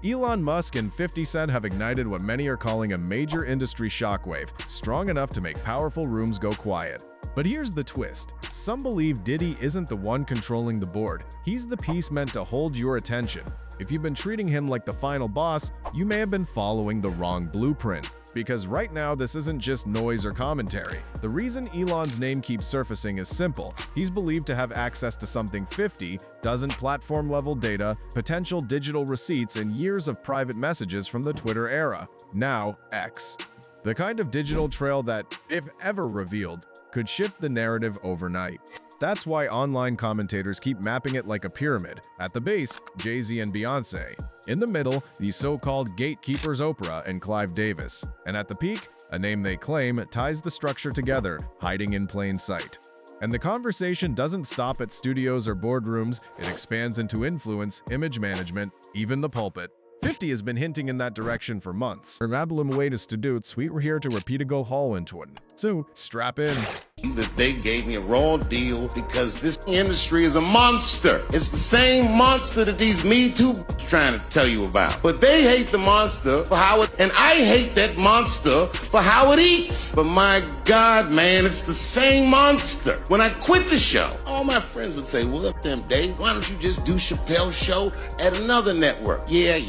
Elon Musk and 50 Cent have ignited what many are calling a major industry shockwave, strong enough to make powerful rooms go quiet. But here's the twist. Some believe Diddy isn't the one controlling the board. He's the piece meant to hold your attention. If you've been treating him like the final boss, you may have been following the wrong blueprint. Because right now, this isn't just noise or commentary. The reason Elon's name keeps surfacing is simple. He's believed to have access to something 50 dozen platform-level data, potential digital receipts, and years of private messages from the Twitter era, now X. The kind of digital trail that, if ever revealed, could shift the narrative overnight. That's why online commentators keep mapping it like a pyramid. At the base, Jay-Z and Beyonce. In the middle, the so-called gatekeepers Oprah and Clive Davis. And at the peak, a name they claim ties the structure together, hiding in plain sight. And the conversation doesn't stop at studios or boardrooms, it expands into influence, image management, even the pulpit. 50 has been hinting in that direction for months. Remabulum wait is to do it, sweet we're here to repeat a go haul into it. So, strap in. That they gave me a raw deal because this industry is a monster. It's the same monster that these Me Too trying to tell you about. But they hate the monster for how it, and I hate that monster for how it eats. But my God, man, it's the same monster. When I quit the show, all my friends would say, well, them Dave, why don't you just do Chappelle's show at another network? Yeah.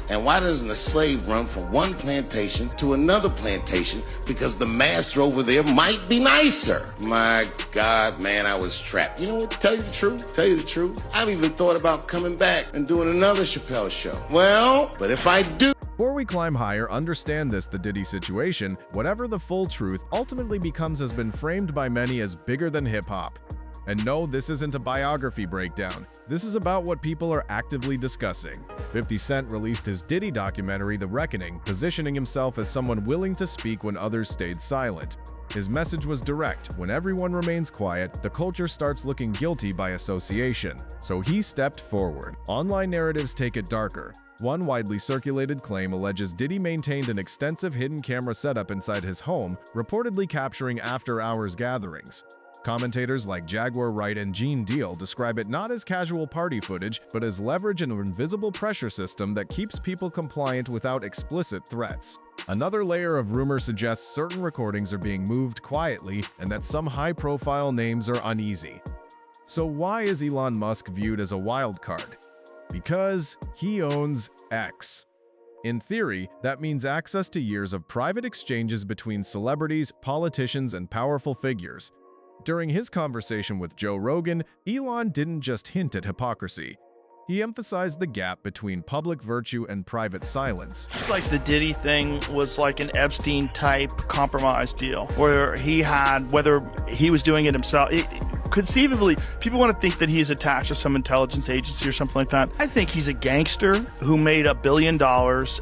And why doesn't a slave run from one plantation to another plantation? Because the master over there might be nicer. My God, man, I was trapped. You know what? Tell you the truth. I've even thought about coming back and doing another Chappelle show. Well, but if I do... Before we climb higher, understand this: the Diddy situation, whatever the full truth, ultimately has been framed by many as bigger than hip-hop. And no, this isn't a biography breakdown. This is about what people are actively discussing. 50 Cent released his Diddy documentary, The Reckoning, positioning himself as someone willing to speak when others stayed silent. His message was direct: when everyone remains quiet, the culture starts looking guilty by association. So he stepped forward. Online narratives take it darker. One widely circulated claim alleges Diddy maintained an extensive hidden camera setup inside his home, reportedly capturing after-hours gatherings. Commentators like Jaguar Wright and Gene Deal describe it not as casual party footage, but as leverage and an invisible pressure system that keeps people compliant without explicit threats. Another layer of rumor suggests certain recordings are being moved quietly and that some high-profile names are uneasy. So why is Elon Musk viewed as a wild card? Because he owns X. In theory, that means access to years of private exchanges between celebrities, politicians, and powerful figures. During his conversation with Joe Rogan, Elon didn't just hint at hypocrisy. He emphasized the gap between public virtue and private silence. It's like the Diddy thing was like an Epstein-type compromise deal, where he had, whether he was doing it himself, conceivably, people want to think that he's attached to some intelligence agency or something like that. I think he's a gangster who made $1 billion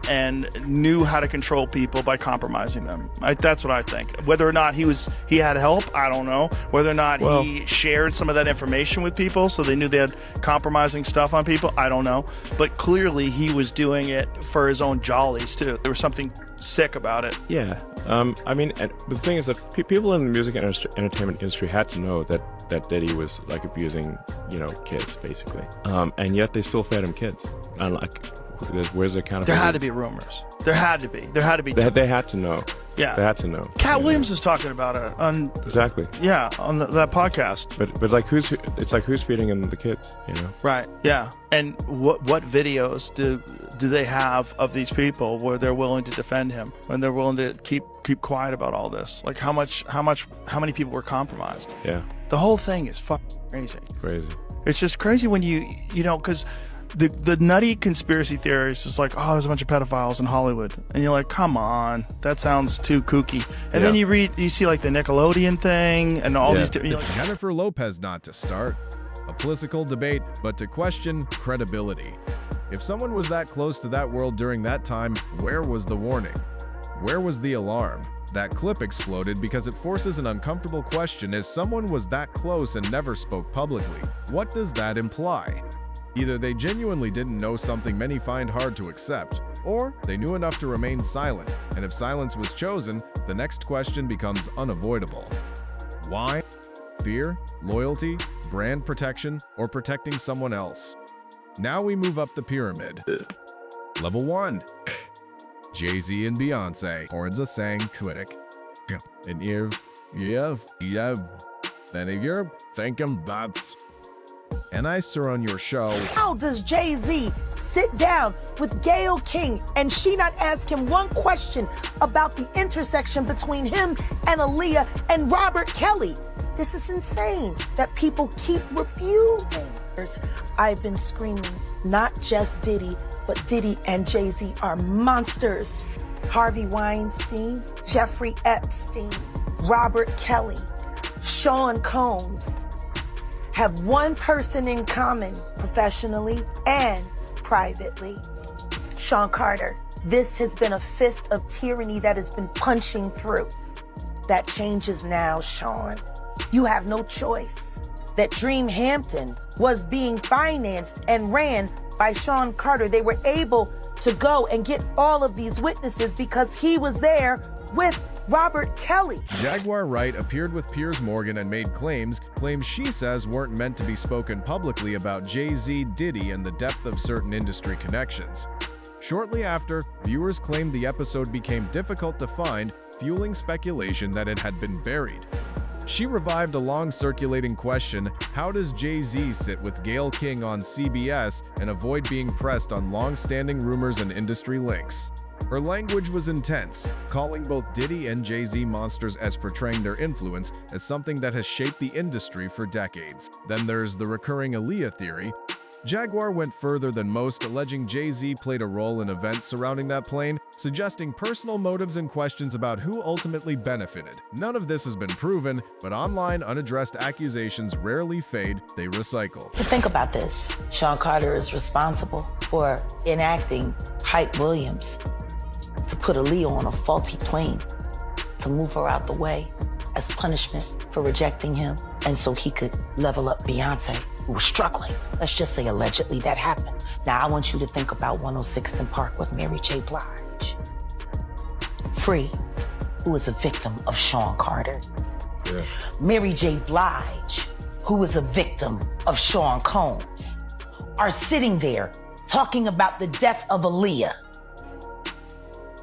and knew how to control people by compromising them. That's what I think. Whether or not he had help, I don't know. Whether or not he shared some of that information with people so they knew they had compromising stuff on people, I don't know. But clearly he was doing it for his own jollies too. There was something sick about it. Yeah. I mean, and the thing is that people in the music and entertainment industry had to know that Diddy was like abusing, kids basically. And yet they still fed him kids. And like, where's the accountability? There had to be rumors. There had to be. They had to know. Yeah. They had to know. Cat Williams is talking about it on. Exactly. Yeah, on that podcast. But like who's feeding him the kids? Right. Yeah. And what videos do they have of these people where they're willing to defend him, when they're willing to keep quiet about all this? Like how many people were compromised? Yeah. The whole thing is fucking crazy. Crazy. It's just crazy when because the nutty conspiracy theories is like, oh, there's a bunch of pedophiles in Hollywood, and you're like, come on, that sounds too kooky. And then you see like the Nickelodeon thing and all these. Jennifer Lopez not to start a political debate, but to question credibility. If someone was that close to that world during that time, where was the warning? Where was the alarm? That clip exploded because it forces an uncomfortable question: if someone was that close and never spoke publicly, what does that imply? Either they genuinely didn't know something many find hard to accept, or they knew enough to remain silent, and if silence was chosen, the next question becomes unavoidable. Why? Fear, loyalty, brand protection, or protecting someone else? Now we move up the pyramid. Level 1. Jay-Z and Beyonce. Horns a sang Twittick. And then if you're thinking that's and I saw on your show. How does Jay-Z sit down with Gayle King and she not ask him one question about the intersection between him and Aaliyah and Robert Kelly? This is insane that people keep refusing. I've been screaming, not just Diddy, but Diddy and Jay-Z are monsters. Harvey Weinstein, Jeffrey Epstein, Robert Kelly, Sean Combs have one person in common professionally and privately. Sean Carter. This has been a fist of tyranny that has been punching through. That changes now, Sean. You have no choice. That Dream Hampton was being financed and ran by Sean Carter. They were able to go and get all of these witnesses because he was there with Robert Kelly. Jaguar Wright appeared with Piers Morgan and made claims she says weren't meant to be spoken publicly about Jay-Z, Diddy, and the depth of certain industry connections. Shortly after, viewers claimed the episode became difficult to find, fueling speculation that it had been buried. She revived a long-circulating question, how does Jay-Z sit with Gayle King on CBS and avoid being pressed on long-standing rumors and industry links? Her language was intense, calling both Diddy and Jay-Z monsters as portraying their influence as something that has shaped the industry for decades. Then there's the recurring Aaliyah theory. Jaguar went further than most, alleging Jay-Z played a role in events surrounding that plane, suggesting personal motives and questions about who ultimately benefited. None of this has been proven, but online unaddressed accusations rarely fade, they recycle. Think about this. Sean Carter is responsible for enacting Hype Williams to put Aaliyah on a faulty plane, to move her out the way as punishment for rejecting him, and so he could level up Beyonce, who was struggling. Let's just say allegedly that happened. Now I want you to think about 106th and Park with Mary J. Blige. Free, who is a victim of Sean Carter. Yeah. Mary J. Blige, who is a victim of Sean Combs, are sitting there talking about the death of Aaliyah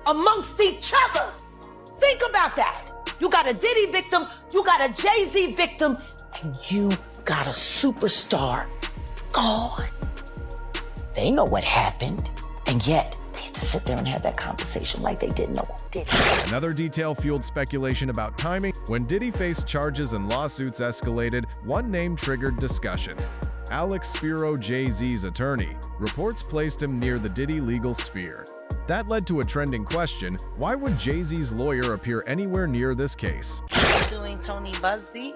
amongst each other. Think about that. You got a Diddy victim, you got a Jay-Z victim, and you got a superstar gone. They know what happened, and yet they had to sit there and have that conversation like they didn't know what did. Another detail fueled speculation about timing. When Diddy faced charges and lawsuits escalated, one name triggered discussion. Alex Spiro, Jay-Z's attorney. Reports placed him near the Diddy legal sphere. That led to a trending question, why would Jay-Z's lawyer appear anywhere near this case? Suing Tony Busby,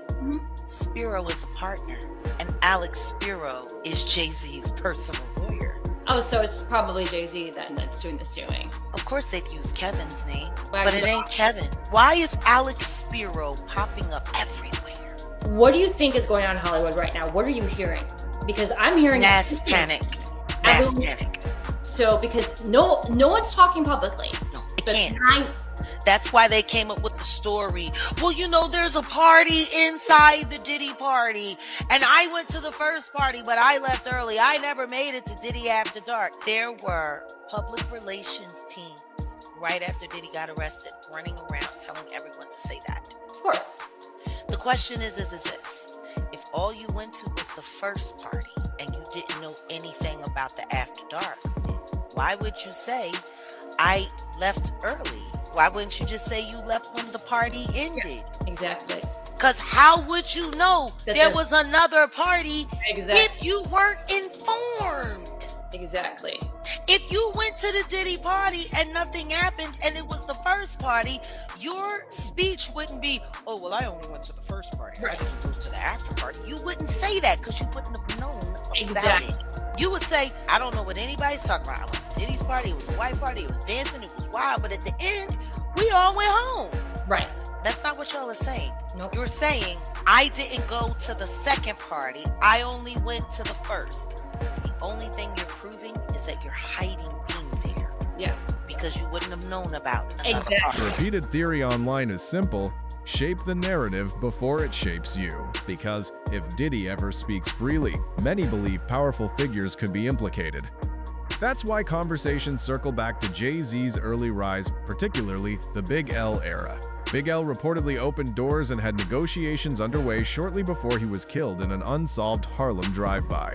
Spiro is a partner, and Alex Spiro is Jay-Z's personal lawyer. Oh, so it's probably Jay-Z then that's doing the suing. Of course they'd use Kevin's name, but it ain't Kevin. Why is Alex Spiro popping up everywhere? What do you think is going on in Hollywood right now? What are you hearing? Because I'm hearing mass panic. Mass panic. So because no one's talking publicly. No, they can't. That's why they came up with the story. Well, you know, there's a party inside the Diddy party, and I went to the first party, but I left early. I never made it to Diddy After Dark. There were public relations teams right after Diddy got arrested, running around telling everyone to say that. Of course. The question is this. If all you went to was the first party and you didn't know anything about the After Dark, why would you say, I left early? Why wouldn't you just say you left when the party ended? Yeah, exactly. Because how would you know there was another party if you weren't informed? Exactly. If you went to the Diddy party and nothing happened and it was the first party, your speech wouldn't be, oh, well, I only went to the first party. Right. I didn't go to the after party. You wouldn't say that because you wouldn't have known about Exactly. it. You would say, I don't know what anybody's talking about. I went to Diddy's party. It was a white party. It was dancing. It was wild. But at the end, we all went home. Right. That's not what y'all are saying. Nope. You're saying, I didn't go to the second party. I only went to the first. The only thing you're proving is that you're hiding being there. Yeah. Because you wouldn't have known about another Exactly. party. The repeated theory online is simple. Shape the narrative before it shapes you. Because if Diddy ever speaks freely, many believe powerful figures could be implicated. That's why conversations circle back to Jay-Z's early rise, particularly the Big L era. Big L reportedly opened doors and had negotiations underway shortly before he was killed in an unsolved Harlem drive-by.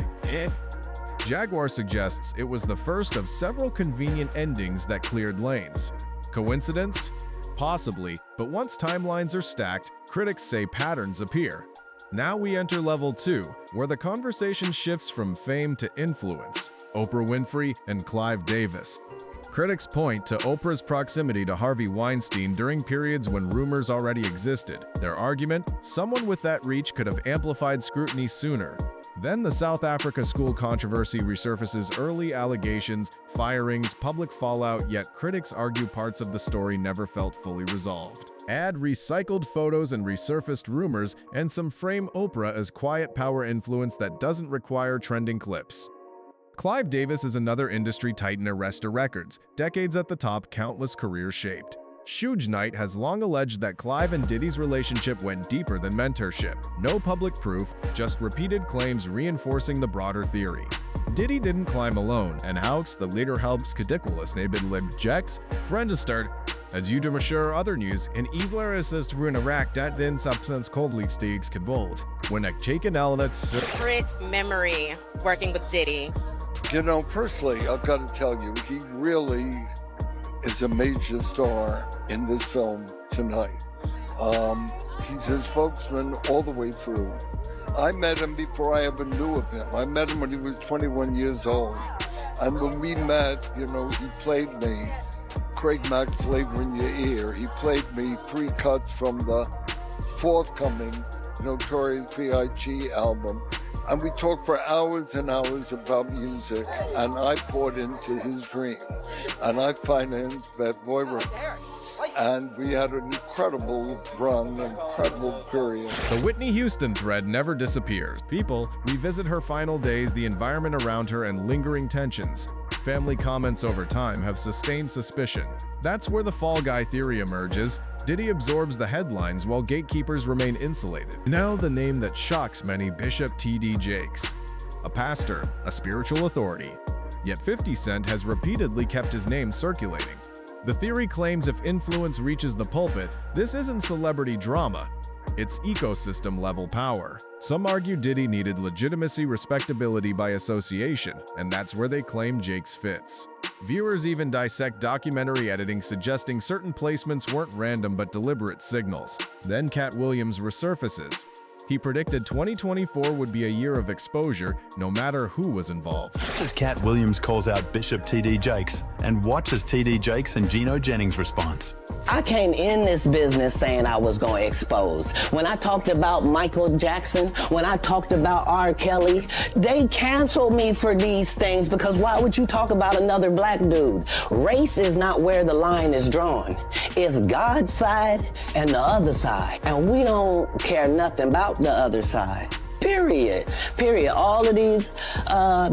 Jaguar suggests it was the first of several convenient endings that cleared lanes. Coincidence? Possibly, but once timelines are stacked, critics say patterns appear. Now we enter level 2, where the conversation shifts from fame to influence. Oprah Winfrey and Clive Davis. Critics point to Oprah's proximity to Harvey Weinstein during periods when rumors already existed. Their argument? Someone with that reach could have amplified scrutiny sooner. Then the South Africa school controversy resurfaces early allegations, firings, public fallout, yet critics argue parts of the story never felt fully resolved. Add recycled photos and resurfaced rumors, and some frame Oprah as quiet power influence that doesn't require trending clips. Clive Davis is another industry titan. Arista Records, decades at the top, countless careers shaped. Suge Knight has long alleged that Clive and Diddy's relationship went deeper than mentorship. No public proof, just repeated claims reinforcing the broader theory. Diddy didn't climb alone, en Haux, the leader helps Kadiqualis Nabid Lib Jex, Friendestard. As you do assure other news, in Isler assist runa rack dat den substance coldly steaks convoled. When a chicken elements Great memory working with Diddy. You know, personally, I've got to tell you, he really is a major star in this film tonight. He's his spokesman all the way through. I met him before I ever knew of him. I met him when he was 21 years old. And when we met, you know, he played me Craig Mack Flavor in Your Ear. He played me 3 cuts from the forthcoming Notorious B.I.G. album. And we talked for hours and hours about music, and I poured into his dream. And I financed Bad Boy Records. And we had an incredible run, incredible period. The Whitney Houston thread never disappears. People revisit her final days, the environment around her, and lingering tensions. Family comments over time have sustained suspicion. That's where the fall guy theory emerges. Diddy absorbs the headlines while gatekeepers remain insulated. Now the name that shocks many, Bishop T.D. Jakes. A pastor, a spiritual authority. Yet 50 Cent has repeatedly kept his name circulating. The theory claims if influence reaches the pulpit, this isn't celebrity drama. It's ecosystem-level power. Some argue Diddy needed legitimacy, respectability by association, and that's where they claim Jakes fits. Viewers even dissect documentary editing, suggesting certain placements weren't random but deliberate signals. Then Cat Williams resurfaces. He predicted 2024 would be a year of exposure, no matter who was involved. As Cat Williams calls out Bishop T.D. Jakes, and watches T.D. Jakes and Geno Jennings' response. I came in this business saying I was going to expose. When I talked about Michael Jackson, when I talked about R. Kelly, they canceled me for these things because why would you talk about another black dude? Race is not where the line is drawn. It's God's side and the other side. And we don't care nothing about the other side. Period. All of these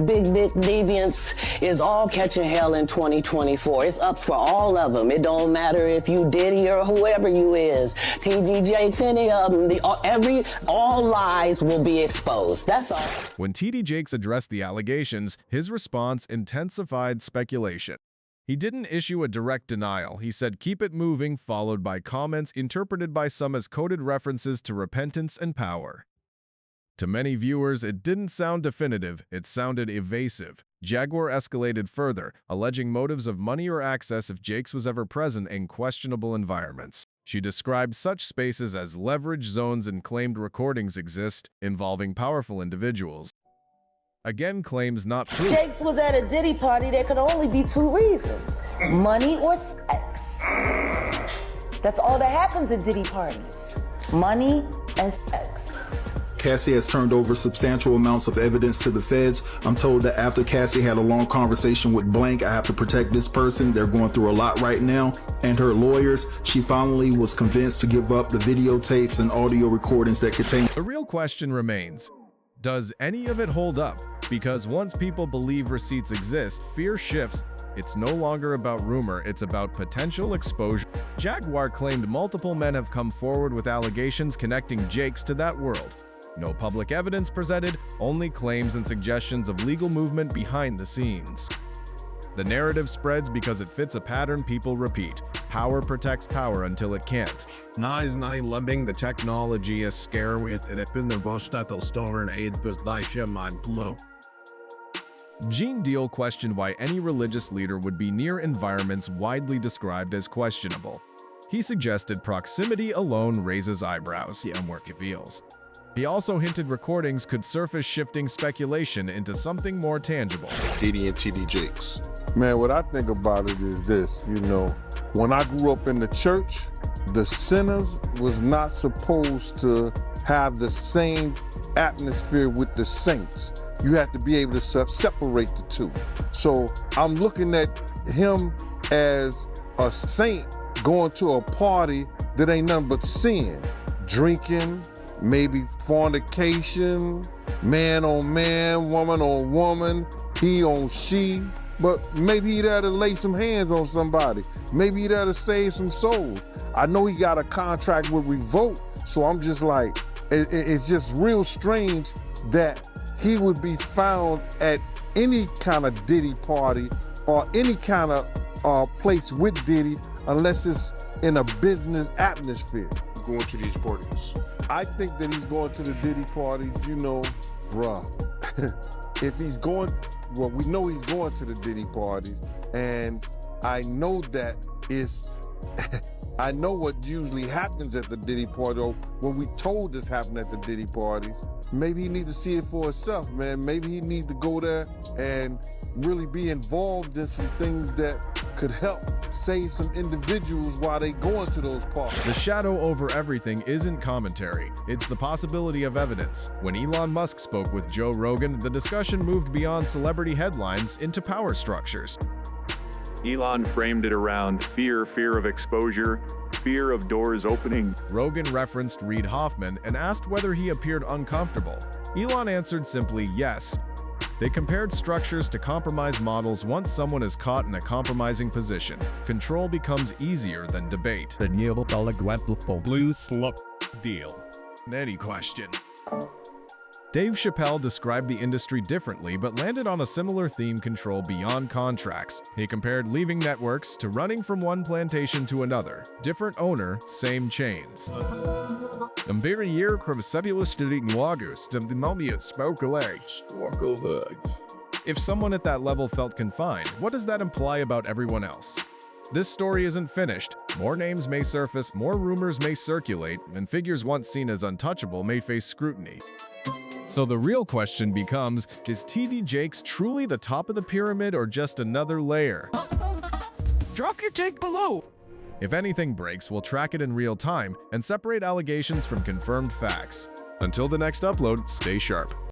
big dick deviants is all catching hell in 2024. It's up for all of them. It don't matter if you Diddy or whoever you is. T.D. Jakes, any of them. All lies will be exposed. That's all. When T.D. Jakes addressed the allegations, his response intensified speculation. He didn't issue a direct denial. He said, "Keep it moving," followed by comments interpreted by some as coded references to repentance and power. To many viewers, it didn't sound definitive, it sounded evasive. Jaguar escalated further, alleging motives of money or access if Jakes was ever present in questionable environments. She described such spaces as leverage zones and claimed recordings exist involving powerful individuals. Again, claims not proved. Jakes was at a Diddy party. There could only be 2 reasons: money or sex. That's all that happens at Diddy parties: money and sex. Cassie has turned over substantial amounts of evidence to the feds. I'm told that after Cassie had a long conversation with Blank, I have to protect this person. They're going through a lot right now. And her lawyers, she finally was convinced to give up the videotapes and audio recordings that contain. The real question remains, does any of it hold up? Because once people believe receipts exist, fear shifts. It's no longer about rumor, it's about potential exposure. Jaguar claimed multiple men have come forward with allegations connecting Jakes to that world. No public evidence presented, only claims and suggestions of legal movement behind the scenes. The narrative spreads because it fits a pattern people repeat. Power protects power until it can't. Loving the technology is scare with it in the Bostatel store and aid with mind blow. Gene Deal questioned why any religious leader would be near environments widely described as questionable. He suggested proximity alone raises eyebrows, work reveals. He also hinted recordings could surface shifting speculation into something more tangible. Diddy and TD Jakes. Man, what I think about it is this, when I grew up in the church, the sinners was not supposed to have the same atmosphere with the saints. You have to be able to separate the two. So I'm looking at him as a saint going to a party that ain't nothing but sin. Drinking, maybe fornication, man on man, woman on woman, he on she. But maybe he'd have to lay some hands on somebody. Maybe he'd have to save some souls. I know he got a contract with Revolt, so I'm just like, it's just real strange that he would be found at any kind of Diddy party or any kind of place with Diddy unless it's in a business atmosphere. Going to these parties. I think that he's going to the Diddy parties, bruh. If he's going, well, we know he's going to the Diddy parties, and I know that it's, I know what usually happens at the Diddy party, or when we told this happened at the Diddy parties. Maybe he need to see it for himself, man. Maybe he need to go there and really be involved in some things that could help save some individuals while they go into those parties. The shadow over everything isn't commentary, it's the possibility of evidence. When Elon Musk spoke with Joe Rogan, the discussion moved beyond celebrity headlines into power structures. Elon framed it around fear of exposure, fear of doors opening. Rogan referenced Reid Hoffman and asked whether he appeared uncomfortable. Elon answered simply yes. They compared structures to compromise models. Once someone is caught in a compromising position, control becomes easier than debate. The new blue slip deal. Any question. Dave Chappelle described the industry differently but landed on a similar theme: control beyond contracts. He compared leaving networks to running from one plantation to another. Different owner, same chains. If someone at that level felt confined, what does that imply about everyone else? This story isn't finished. More names may surface, more rumors may circulate, and figures once seen as untouchable may face scrutiny. So the real question becomes, is TD Jakes truly the top of the pyramid or just another layer? Drop your take below. If anything breaks, we'll track it in real time and separate allegations from confirmed facts. Until the next upload, stay sharp.